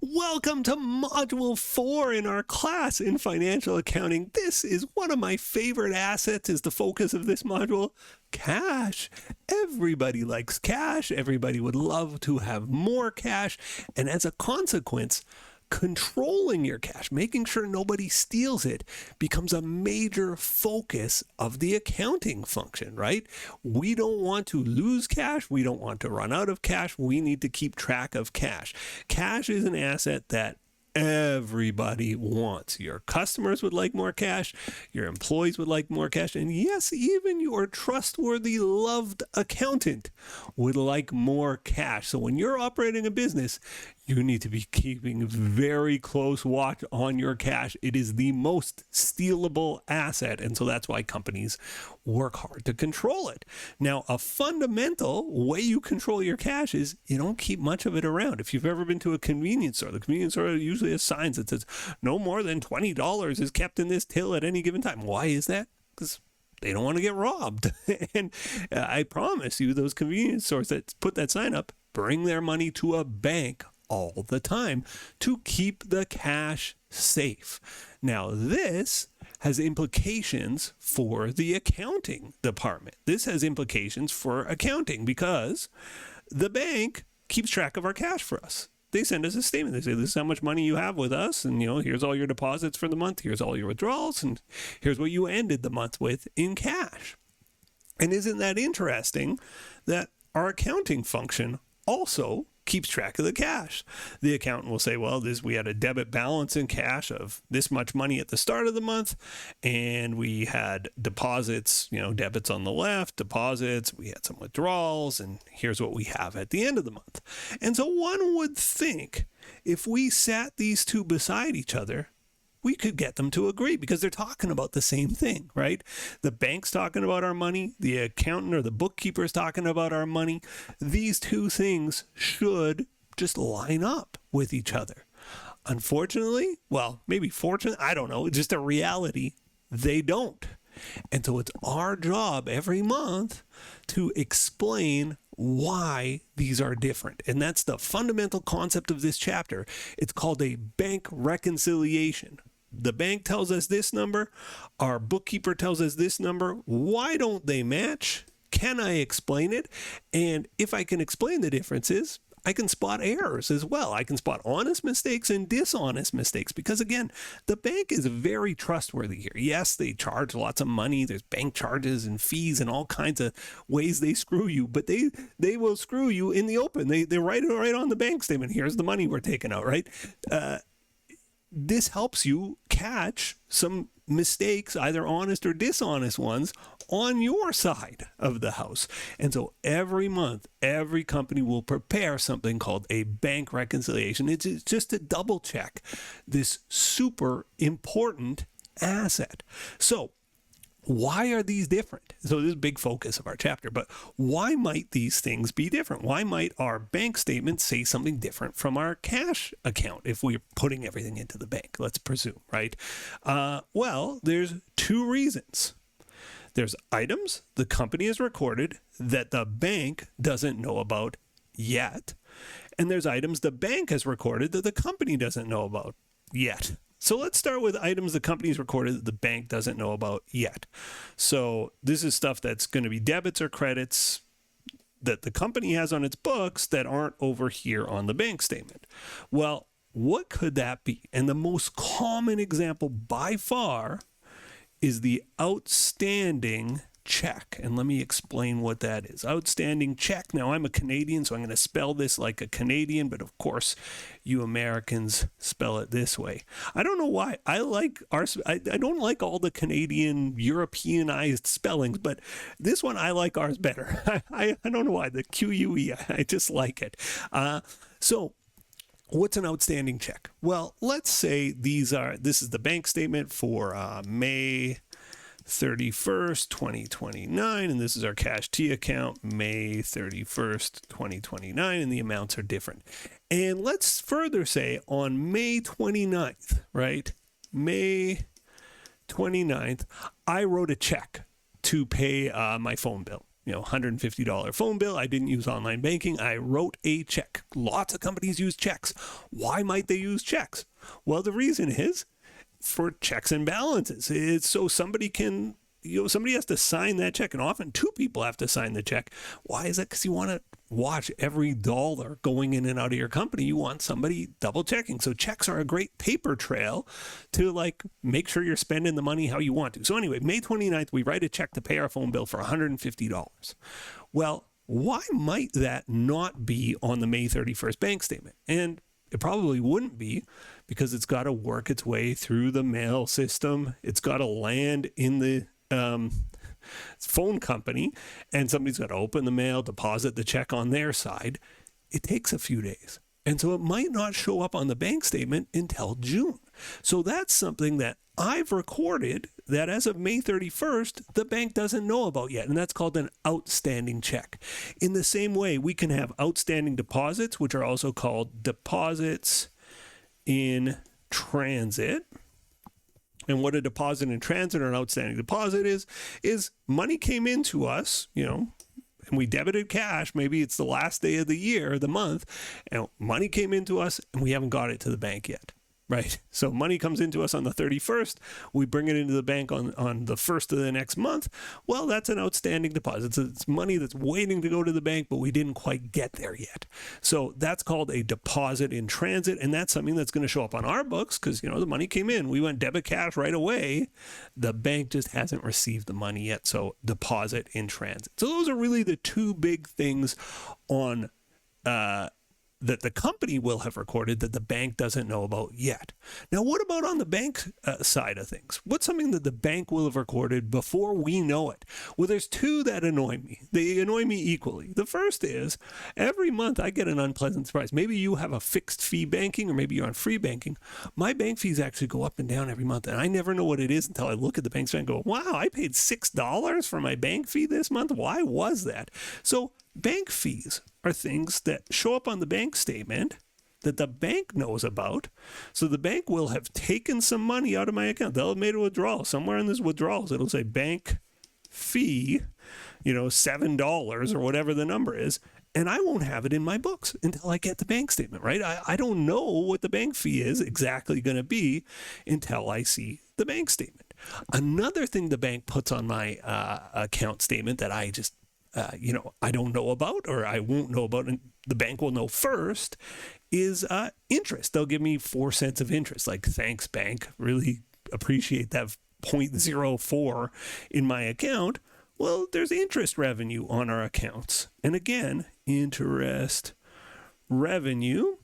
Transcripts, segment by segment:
Welcome to Module 4 in our class in financial accounting. This is one of my favorite assets, is the focus of this module, cash. Everybody likes cash. Everybody would love to have more cash. And as a consequence, controlling your cash, making sure nobody steals it, becomes a major focus of the accounting function, right? We don't want to lose cash. We don't want to run out of cash. We need to keep track of cash. Cash is an asset that everybody wants. Your customers would like more cash. Your employees would like more cash. And yes, even your trustworthy, loved accountant would like more cash. So when you're operating a business, you need to be keeping very close watch on your cash. It is the most stealable asset. And so that's why companies work hard to control it. Now, a fundamental way you control your cash is you don't keep much of it around. If you've ever been to a convenience store, the convenience store usually has signs that says no more than $20 is kept in this till at any given time. Why is that? Because they don't want to get robbed. And I promise you, those convenience stores that put that sign up bring their money to a bank all the time to keep the cash safe. Now, this has implications for the accounting department. This has implications for accounting because the bank keeps track of our cash for us. They send us a statement. They say, this is how much money you have with us. And, here's all your deposits for the month. Here's all your withdrawals. And here's what you ended the month with in cash. And isn't that interesting that our accounting function also keeps track of the cash? The accountant will say, well, we had a debit balance in cash of this much money at the start of the month, and we had deposits, debits on the left, deposits, we had some withdrawals, and here's what we have at the end of the month. And so one would think if we sat these two beside each other, we could get them to agree because they're talking about the same thing, right? The bank's talking about our money. The accountant or the bookkeeper is talking about our money. These two things should just line up with each other. Unfortunately, well, maybe fortunate, I don't know, just a reality, they don't. And so it's our job every month to explain why these are different. And that's the fundamental concept of this chapter. It's called a bank reconciliation. The bank tells us this number. Our bookkeeper tells us this number. Why don't they match? Can I explain it? And if I can explain the differences, I can spot errors as well. I can spot honest mistakes and dishonest mistakes because, again, the bank is very trustworthy here. Yes, they charge lots of money. There's bank charges and fees and all kinds of ways they screw you, but they will screw you in the open. They write it right on the bank statement. Here's the money we're taking out, right? This helps you catch some mistakes, either honest or dishonest ones, on your side of the house. And so every month, every company will prepare something called a bank reconciliation. It's just to double check this super important asset. So why are these different? So this is a big focus of our chapter, but why might these things be different? Why might our bank statement say something different from our cash account if we're putting everything into the bank, let's presume, right? Well, there's two reasons. There's items the company has recorded that the bank doesn't know about yet. And there's items the bank has recorded that the company doesn't know about yet. So let's start with items the company's recorded that the bank doesn't know about yet. So this is stuff that's going to be debits or credits that the company has on its books that aren't over here on the bank statement. Well, what could that be? And the most common example by far is the outstanding check. And let me explain what that is. Outstanding check. Now, I'm a Canadian, so I'm going to spell this like a Canadian, but of course, you Americans spell it this way. I don't know why. I don't like all the Canadian Europeanized spellings, but this one, I like ours better. I don't know why. The QUE, I just like it. So what's an outstanding check? Well, let's say this is the bank statement for May 31st, 2029, and this is our cash T account, May 31st, 2029, and the amounts are different. And let's further say on May 29th, right? May 29th, I wrote a check to pay my phone bill. $150 phone bill. I didn't use online banking. I wrote a check. Lots of companies use checks. Why might they use checks? Well, the reason is for checks and balances. It's so somebody can, somebody has to sign that check, and often two people have to sign the check. Why is that? Because you want to watch every dollar going in and out of your company. You want somebody double checking. So checks are a great paper trail to make sure you're spending the money how you want to. So anyway, May 29th, we write a check to pay our phone bill for $150. Well, why might that not be on the May 31st bank statement? And it probably wouldn't be, because it's got to work its way through the mail system. It's got to land in the phone company, and somebody's got to open the mail, deposit the check on their side. It takes a few days. And so it might not show up on the bank statement until June. So that's something that I've recorded that as of May 31st, the bank doesn't know about yet. And that's called an outstanding check. In the same way, we can have outstanding deposits, which are also called deposits in transit. And what a deposit in transit or an outstanding deposit is money came into us, and we debited cash. Maybe it's the last day of the year, the month, and money came into us and we haven't got it to the bank yet. Right. So money comes into us on the 31st. We bring it into the bank on the 1st of the next month. Well, that's an outstanding deposit. It's money that's waiting to go to the bank, but we didn't quite get there yet. So that's called a deposit in transit. And that's something that's going to show up on our books because, the money came in. We went debit cash right away. The bank just hasn't received the money yet. So deposit in transit. So those are really the two big things on that the company will have recorded that the bank doesn't know about yet. Now, what about on the bank side of things? What's something that the bank will have recorded before we know it? Well, there's two that annoy me. They annoy me equally. The first is every month I get an unpleasant surprise. Maybe you have a fixed fee banking, or maybe you're on free banking. My bank fees actually go up and down every month, and I never know what it is until I look at the bank statement and go, wow, I paid $6 for my bank fee this month. Why was that? So bank fees are things that show up on the bank statement that the bank knows about. So the bank will have taken some money out of my account. They'll have made a withdrawal. Somewhere in this withdrawals, it'll say bank fee, $7 or whatever the number is. And I won't have it in my books until I get the bank statement, right? I don't know what the bank fee is exactly going to be until I see the bank statement. Another thing the bank puts on my account statement that I just I don't know about, or I won't know about, and the bank will know first, is interest. They'll give me 4 cents of interest, like, thanks, bank. Really appreciate that 0.04 in my account. Well, there's interest revenue on our accounts. And again, interest revenue,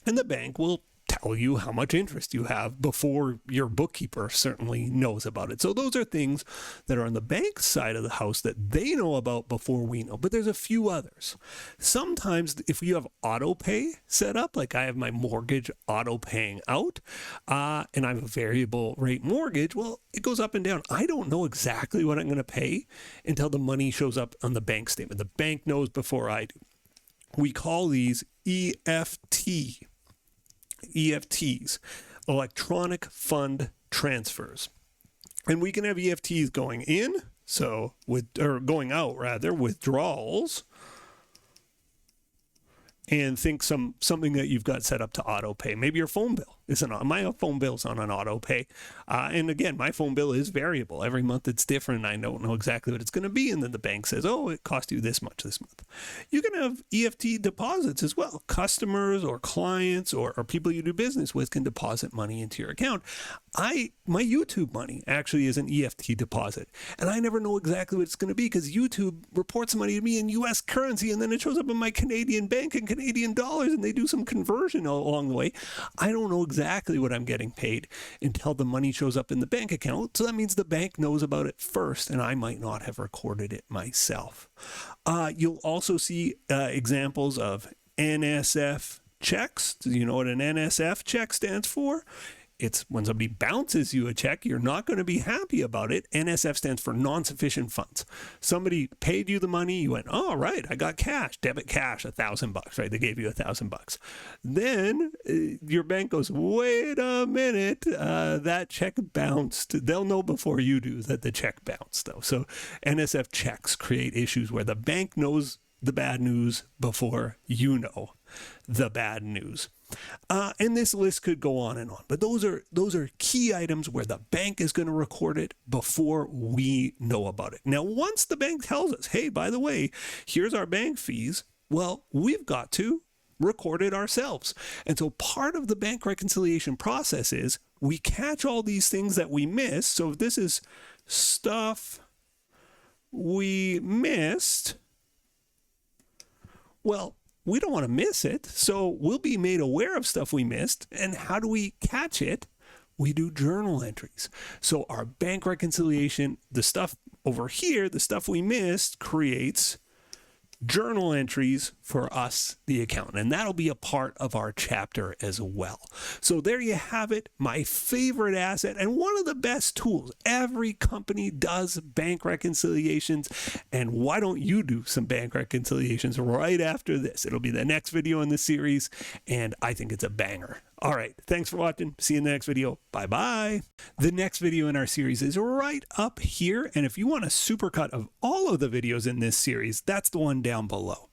and the bank will tell you how much interest you have before your bookkeeper certainly knows about it. So those are things that are on the bank side of the house that they know about before we know. But there's a few others. Sometimes if you have auto pay set up, like I have my mortgage auto paying out, and I have a variable rate mortgage, well, it goes up and down. I don't know exactly what I'm going to pay until the money shows up on the bank statement. The bank knows before I do. We call these EFTs, electronic fund transfers. And we can have EFTs going in, going out rather, withdrawals, and think something that you've got set up to auto pay. Maybe your phone bill isn't on. My phone bill's on an auto pay. And again, my phone bill is variable. Every month it's different. I don't know exactly what it's going to be. And then the bank says, oh, it cost you this much this month. You can have EFT deposits as well. Customers or clients or people you do business with can deposit money into your account. My YouTube money actually is an EFT deposit. And I never know exactly what it's going to be because YouTube reports money to me in US currency, and then it shows up in my Canadian bank in Canadian dollars, and they do some conversion along the way. I don't know exactly what I'm getting paid until the money shows up in the bank account. So that means the bank knows about it first, and I might not have recorded it myself. You'll also see examples of NSF checks. Do you know what an NSF check stands for? It's when somebody bounces you a check, you're not going to be happy about it. NSF stands for non-sufficient funds. Somebody paid you the money. You went, oh, right, I got cash, debit cash, $1,000, right? They gave you $1,000. Then your bank goes, wait a minute, that check bounced. They'll know before you do that the check bounced, though. So NSF checks create issues where the bank knows the bad news before you know the bad news. And this list could go on and on, but those are key items where the bank is going to record it before we know about it. Now, once the bank tells us, hey, by the way, here's our bank fees, well, we've got to record it ourselves. And so part of the bank reconciliation process is we catch all these things that we miss. So if this is stuff we missed, well, we don't want to miss it. So we'll be made aware of stuff we missed. And how do we catch it? We do journal entries. So our bank reconciliation, the stuff over here, the stuff we missed, creates journal entries for us, the accountant, and that'll be a part of our chapter as well. So there you have it, my favorite asset and one of the best tools. Every company does bank reconciliations, and why don't you do some bank reconciliations right after this? It'll be the next video in the series, and I think it's a banger. All right, thanks for watching. See you in the next video. Bye-bye. The next video in our series is right up here, and if you want a supercut of all of the videos in this series, that's the one down below.